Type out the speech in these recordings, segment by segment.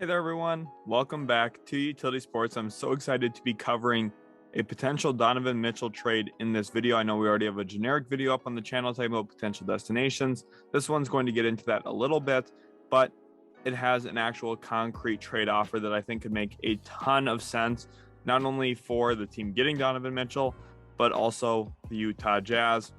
Hey there, everyone. Welcome back to Utility Sports. I'm so excited to be covering a potential Donovan Mitchell trade in this video. I know we already have a generic video up on the channel talking about potential destinations. This one's going to get into that a little bit, but it has an actual concrete trade offer that I think could make a ton of sense, not only for the team getting Donovan Mitchell, but also the Utah Jazz.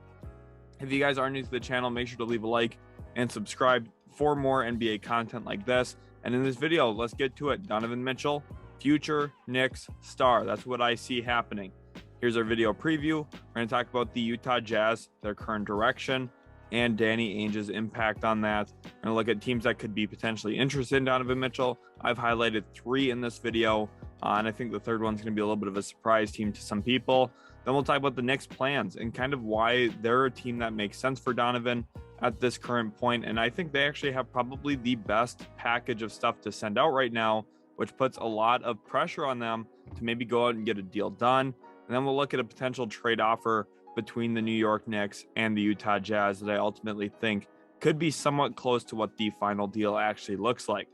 If you guys are new to the channel, make sure to leave a like and subscribe for more NBA content like this. And in this video, let's get to it. Donovan Mitchell, future Knicks star. That's what I see happening. Here's our video preview. We're going to talk about the Utah Jazz, their current direction, and Danny Ainge's impact on that. We're going to look at teams that could be potentially interested in Donovan Mitchell. I've highlighted 3 in this video, and I think the third one's going to be a little bit of a surprise team to some people. Then we'll talk about the Knicks' plans and kind of why they're a team that makes sense for Donovan at this current point. And I think they actually have probably the best package of stuff to send out right now, which puts a lot of pressure on them to maybe go out and get a deal done. And then we'll look at a potential trade offer between the New York Knicks and the Utah Jazz that I ultimately think could be somewhat close to what the final deal actually looks like.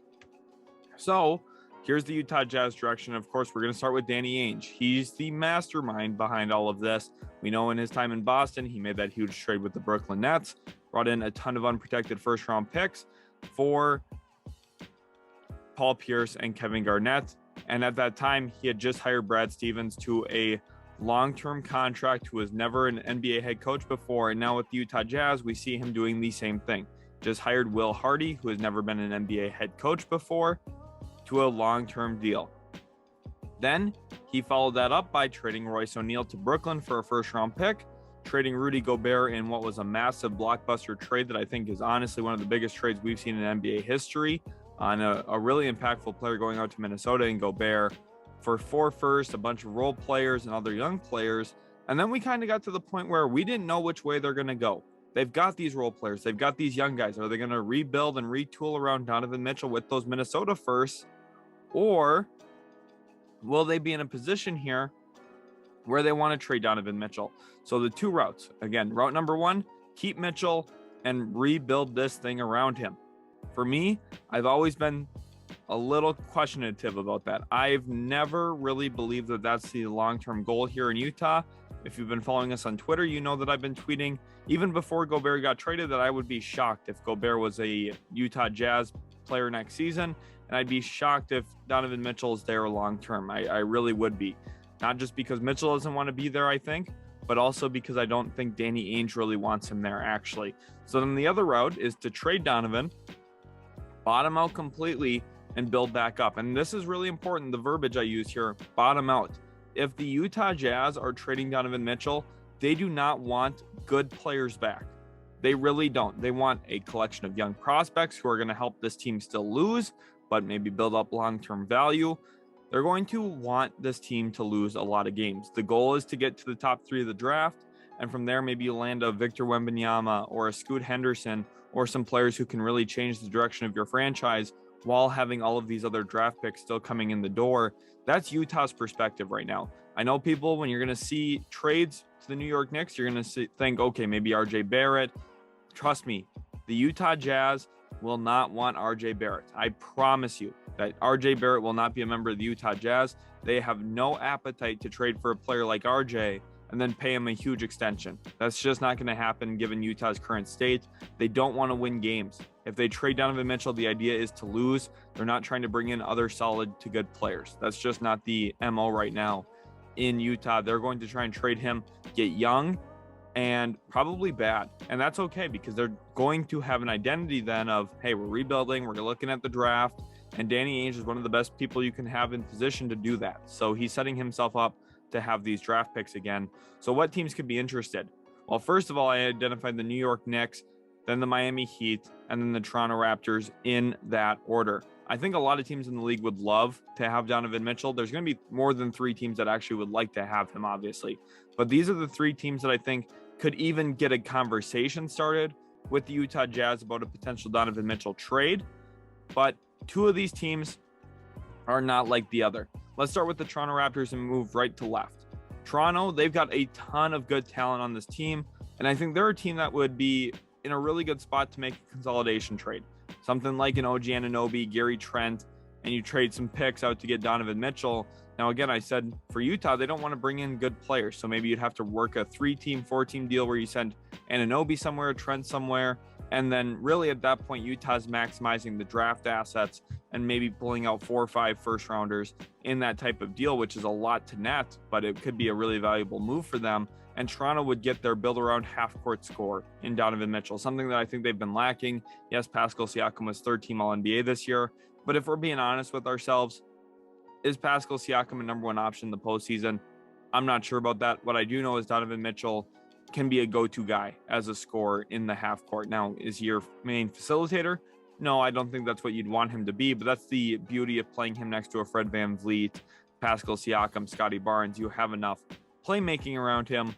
So here's the Utah Jazz direction. Of course, we're going to start with Danny Ainge. He's the mastermind behind all of this. We know in his time in Boston, he made that huge trade with the Brooklyn Nets, brought in a ton of unprotected first-round picks for Paul Pierce and Kevin Garnett. And at that time, he had just hired Brad Stevens to a long-term contract, who was never an NBA head coach before. And now with the Utah Jazz, we see him doing the same thing. Just hired Will Hardy, who has never been an NBA head coach before, to a long-term deal. Then he followed that up by trading Royce O'Neal to Brooklyn for a first-round pick, trading Rudy Gobert in what was a massive blockbuster trade that I think is honestly one of the biggest trades we've seen in NBA history, on a really impactful player going out to Minnesota in Gobert for 4 firsts, a bunch of role players and other young players. And then we kind of got to the point where we didn't know which way they're going to go. They've got these role players. They've got these young guys. Are they going to rebuild and retool around Donovan Mitchell with those Minnesota firsts? Or will they be in a position here where they want to trade Donovan Mitchell? So the 2 routes, again, route number 1, keep Mitchell and rebuild this thing around him. For me, I've always been a little questionative about that. I've never really believed that that's the long-term goal here in Utah. If you've been following us on Twitter, you know that I've been tweeting even before Gobert got traded that I would be shocked if Gobert was a Utah Jazz player next season. And I'd be shocked if Donovan Mitchell is there long-term. I really would be. Not just because Mitchell doesn't want to be there, I think, but also because I don't think Danny Ainge really wants him there, actually. So then the other route is to trade Donovan, bottom out completely, and build back up. And this is really important, the verbiage I use here, bottom out. If the Utah Jazz are trading Donovan Mitchell, they do not want good players back. They really don't. They want a collection of young prospects who are going to help this team still lose, but maybe build up long-term value. They're going to want this team to lose a lot of games. The goal is to get to the top 3 of the draft, and from there, maybe you land a Victor Wembanyama or a Scoot Henderson or some players who can really change the direction of your franchise while having all of these other draft picks still coming in the door. That's Utah's perspective right now. I know people, when you're going to see trades to the New York Knicks, you're going to think, okay, maybe RJ Barrett. Trust me, the Utah Jazz will not want RJ Barrett. I promise you that RJ Barrett will not be a member of the Utah Jazz. They have no appetite to trade for a player like RJ and then pay him a huge extension. That's just not going to happen given Utah's current state. They don't want to win games. If they trade Donovan Mitchell, the idea is to lose. They're not trying to bring in other solid to good players. That's just not the MO right now in Utah. They're going to try and trade him, get young, and probably bad. And that's okay, because they're going to have an identity then of, hey, we're rebuilding, we're looking at the draft, and Danny Ainge is one of the best people you can have in position to do that. So he's setting himself up to have these draft picks again. So what teams could be interested? Well, first of all, I identified the New York Knicks, then the Miami Heat, and then the Toronto Raptors in that order. I think a lot of teams in the league would love to have Donovan Mitchell. There's going to be more than 3 teams that actually would like to have him, obviously. But these are the 3 teams that I think could even get a conversation started with the Utah Jazz about a potential Donovan Mitchell trade. But 2 of these teams are not like the other. Let's start with the Toronto Raptors and move right to left. Toronto, they've got a ton of good talent on this team, and I think they're a team that would be in a really good spot to make a consolidation trade. Something like an OG Anunoby, Gary Trent, and you trade some picks out to get Donovan Mitchell. Now, again, I said for Utah, they don't want to bring in good players. So maybe you'd have to work a 3-team, 4-team deal where you send Anunoby somewhere, Trent somewhere. And then really at that point, Utah's maximizing the draft assets and maybe pulling out 4 or 5 first rounders in that type of deal, which is a lot to net, but it could be a really valuable move for them. And Toronto would get their build around half court score in Donovan Mitchell, something that I think they've been lacking. Yes, Pascal Siakam was 3rd-team All-NBA this year, but if we're being honest with ourselves, is Pascal Siakam a number 1 option in the postseason? I'm not sure about that. What I do know is Donovan Mitchell can be a go-to guy as a scorer in the half court. Now, is he your main facilitator? No, I don't think that's what you'd want him to be, but that's the beauty of playing him next to a Fred VanVleet, Pascal Siakam, Scotty Barnes. You have enough playmaking around him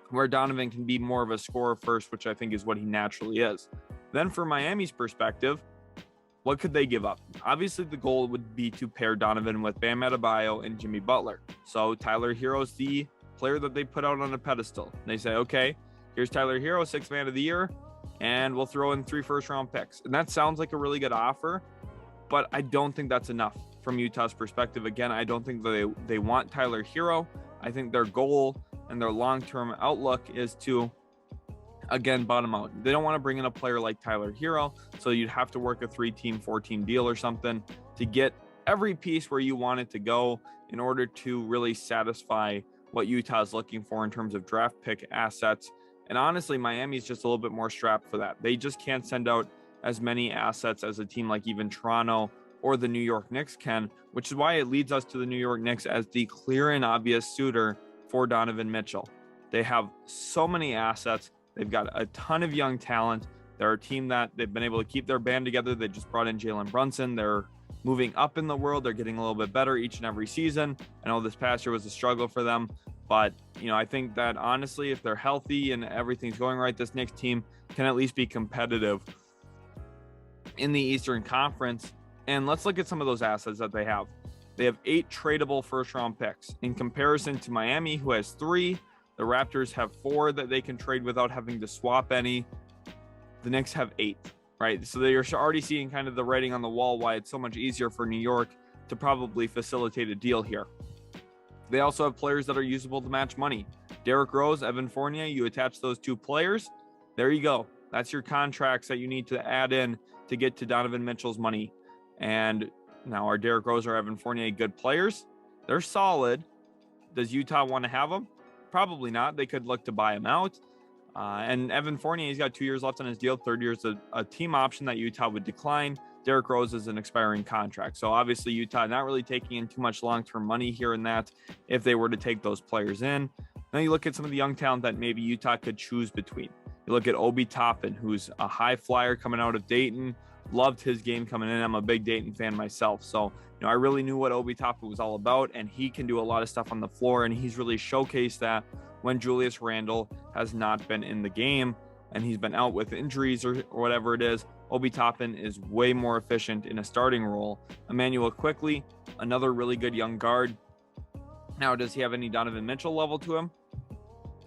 where Donovan can be more of a scorer first, which I think is what he naturally is. Then for Miami's perspective, what could they give up? Obviously, the goal would be to pair Donovan with Bam Adebayo and Jimmy Butler. So Tyler Hero's the player that they put out on a pedestal. They say, okay, here's Tyler Hero, 6th man of the year, and we'll throw in 3 first-round picks. And that sounds like a really good offer, but I don't think that's enough from Utah's perspective. Again, I don't think they want Tyler Hero. I think their goal and their long-term outlook is to, again, bottom out. They don't want to bring in a player like Tyler Hero, so you'd have to work a 3-team, 4-team deal or something to get every piece where you want it to go in order to really satisfy what Utah's looking for in terms of draft pick assets. And honestly, Miami's just a little bit more strapped for that. They just can't send out as many assets as a team like even Toronto or the New York Knicks can, which is why it leads us to the New York Knicks as the clear and obvious suitor for Donovan Mitchell. They have so many assets. They've got a ton of young talent. They're a team that they've been able to keep their band together. They just brought in Jalen Brunson. They're moving up in the world. They're getting a little bit better each and every season. I know this past year was a struggle for them, but I think that honestly, if they're healthy and everything's going right, this Knicks team can at least be competitive in the Eastern Conference. And let's look at some of those assets that they have. They have 8 tradable first-round picks in comparison to Miami, who has 3. The Raptors have 4 that they can trade without having to swap any. The Knicks have 8, right? So you're already seeing kind of the writing on the wall why it's so much easier for New York to probably facilitate a deal here. They also have players that are usable to match money. Derrick Rose, Evan Fournier, you attach those 2 players, there you go. That's your contracts that you need to add in to get to Donovan Mitchell's money. And now, are Derrick Rose or Evan Fournier good players? They're solid. Does Utah want to have them? Probably not. They could look to buy him out. And Evan Fournier, he's got 2 years left on his deal. 3rd year is a team option that Utah would decline. Derrick Rose is an expiring contract. So obviously Utah not really taking in too much long-term money here in that if they were to take those players in. Now you look at some of the young talent that maybe Utah could choose between. You look at Obi Toppin, who's a high flyer coming out of Dayton. Loved his game coming in. I'm a big Dayton fan myself. So, I really knew what Obi Toppin was all about, and he can do a lot of stuff on the floor, and he's really showcased that when Julius Randle has not been in the game and he's been out with injuries or whatever it is. Obi Toppin is way more efficient in a starting role. Emmanuel Quickley, another really good young guard. Now, does he have any Donovan Mitchell level to him?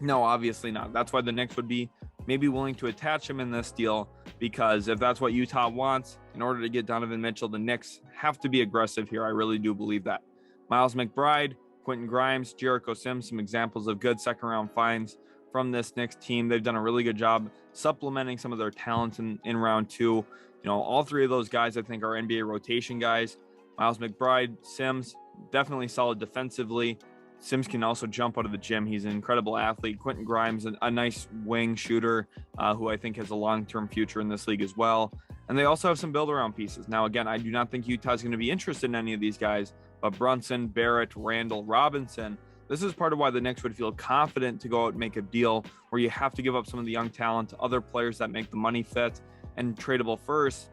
No, obviously not. That's why the Knicks would be maybe willing to attach him in this deal, because if that's what Utah wants, in order to get Donovan Mitchell, the Knicks have to be aggressive here. I really do believe that. Miles McBride, Quentin Grimes, Jericho Sims, some examples of good second-round finds from this Knicks team. They've done a really good job supplementing some of their talents in round 2. All 3 of those guys I think are NBA rotation guys. Miles McBride, Sims, definitely solid defensively. Sims can also jump out of the gym. He's an incredible athlete. Quentin Grimes, a nice wing shooter who I think has a long-term future in this league as well. And they also have some build-around pieces. Now, again, I do not think Utah's going to be interested in any of these guys, but Brunson, Barrett, Randall, Robinson, this is part of why the Knicks would feel confident to go out and make a deal where you have to give up some of the young talent to other players that make the money fit and tradable first.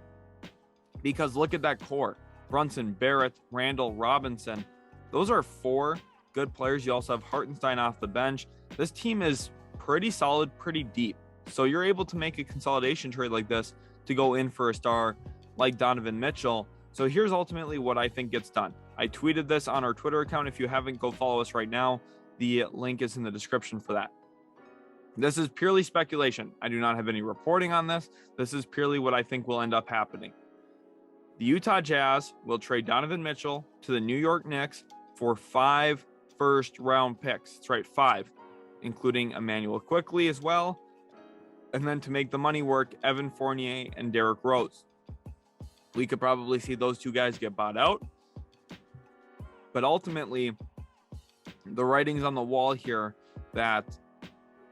Because look at that core. Brunson, Barrett, Randall, Robinson. Those are 4 good players. You also have Hartenstein off the bench. This team is pretty solid, pretty deep. So you're able to make a consolidation trade like this to go in for a star like Donovan Mitchell. So here's ultimately what I think gets done. I tweeted this on our Twitter account. If you haven't, go follow us right now. The link is in the description for that. This is purely speculation. I do not have any reporting on this. This is purely what I think will end up happening. The Utah Jazz will trade Donovan Mitchell to the New York Knicks for 5 first-round picks. That's right, 5, including Emmanuel Quickley as well. And then to make the money work, Evan Fournier and Derrick Rose. We could probably see those 2 guys get bought out. But ultimately, the writing's on the wall here that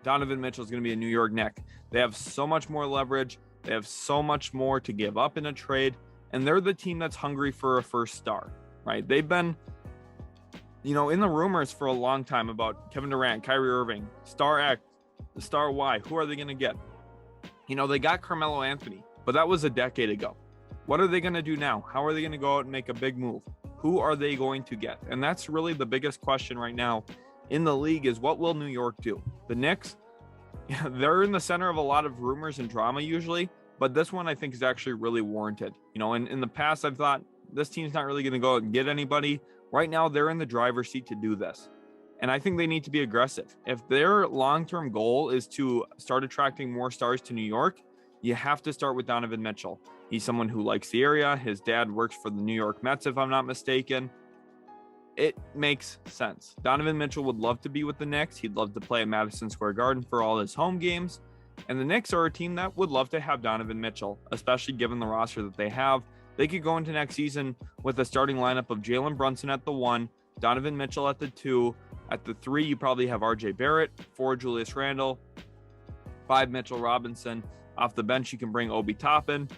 Donovan Mitchell is going to be a New York Knick. They have so much more leverage. They have so much more to give up in a trade. And they're the team that's hungry for a first star, right? They've been, in the rumors for a long time about Kevin Durant, Kyrie Irving, star X, the star Y. Who are they going to get? They got Carmelo Anthony, but that was a decade ago. What are they going to do now? How are they going to go out and make a big move? Who are they going to get? And that's really the biggest question right now in the league is what will New York do? The Knicks, they're in the center of a lot of rumors and drama usually, but this one I think is actually really warranted. In the past, I've thought this team's not really going to go out and get anybody. Right now, they're in the driver's seat to do this. And I think they need to be aggressive. If their long-term goal is to start attracting more stars to New York, you have to start with Donovan Mitchell. He's someone who likes the area. His dad works for the New York Mets, if I'm not mistaken. It makes sense. Donovan Mitchell would love to be with the Knicks. He'd love to play at Madison Square Garden for all his home games. And the Knicks are a team that would love to have Donovan Mitchell, especially given the roster that they have. They could go into next season with a starting lineup of Jalen Brunson at the 1, Donovan Mitchell at the 2. At the 3, you probably have RJ Barrett, 4, Julius Randle, 5, Mitchell Robinson. Off the bench, you can bring Obi Toppin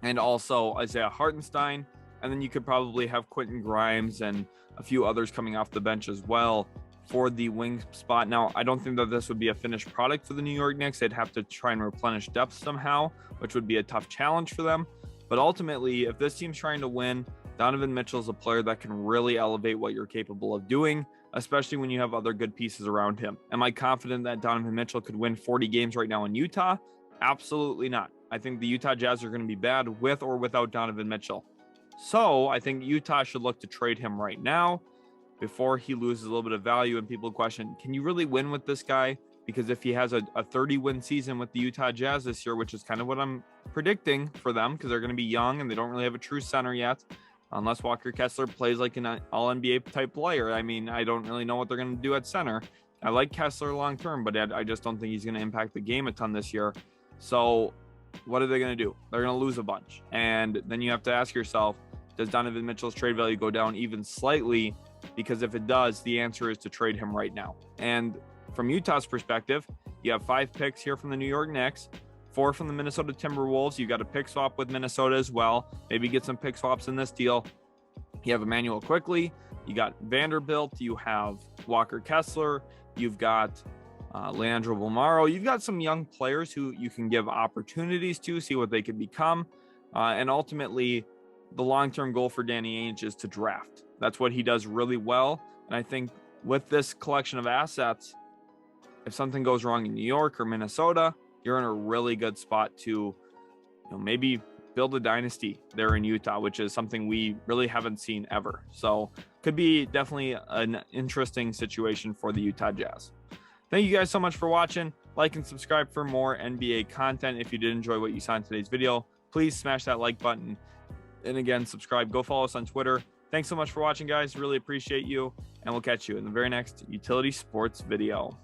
and also Isaiah Hartenstein. And then you could probably have Quentin Grimes and a few others coming off the bench as well for the wing spot. Now, I don't think that this would be a finished product for the New York Knicks. They'd have to try and replenish depth somehow, which would be a tough challenge for them. But ultimately, if this team's trying to win, Donovan Mitchell is a player that can really elevate what you're capable of doing, especially when you have other good pieces around him. Am I confident that Donovan Mitchell could win 40 games right now in Utah? Absolutely not. I think the Utah Jazz are going to be bad with or without Donovan Mitchell. So I think Utah should look to trade him right now before he loses a little bit of value and people question, can you really win with this guy? Because if he has a 30-win season with the Utah Jazz this year, which is kind of what I'm predicting for them because they're going to be young and they don't really have a true center yet, unless Walker Kessler plays like an all-NBA type player. I mean, I don't really know what they're going to do at center. I like Kessler long-term, but I just don't think he's going to impact the game a ton this year. So what are they going to do? They're going to lose a bunch. And then you have to ask yourself, does Donovan Mitchell's trade value go down even slightly? Because if it does, the answer is to trade him right now. And from Utah's perspective, you have 5 picks here from the New York Knicks, 4 from the Minnesota Timberwolves. You got a pick swap with Minnesota as well. Maybe get some pick swaps in this deal. You have Emmanuel Quickley. You got Vanderbilt. You have Walker Kessler. You've got Leandro Bolmaro. You've got some young players who you can give opportunities to, see what they could become. And ultimately, the long-term goal for Danny Ainge is to draft. That's what he does really well. And I think with this collection of assets, if something goes wrong in New York or Minnesota, you're in a really good spot to maybe build a dynasty there in Utah, which is something we really haven't seen ever. So could be definitely an interesting situation for the Utah Jazz. Thank you guys so much for watching. Like and subscribe for more NBA content. If you did enjoy what you saw in today's video, please smash that like button. And again, subscribe. Go follow us on Twitter. Thanks so much for watching, guys. Really appreciate you. And we'll catch you in the very next Utility Sports video.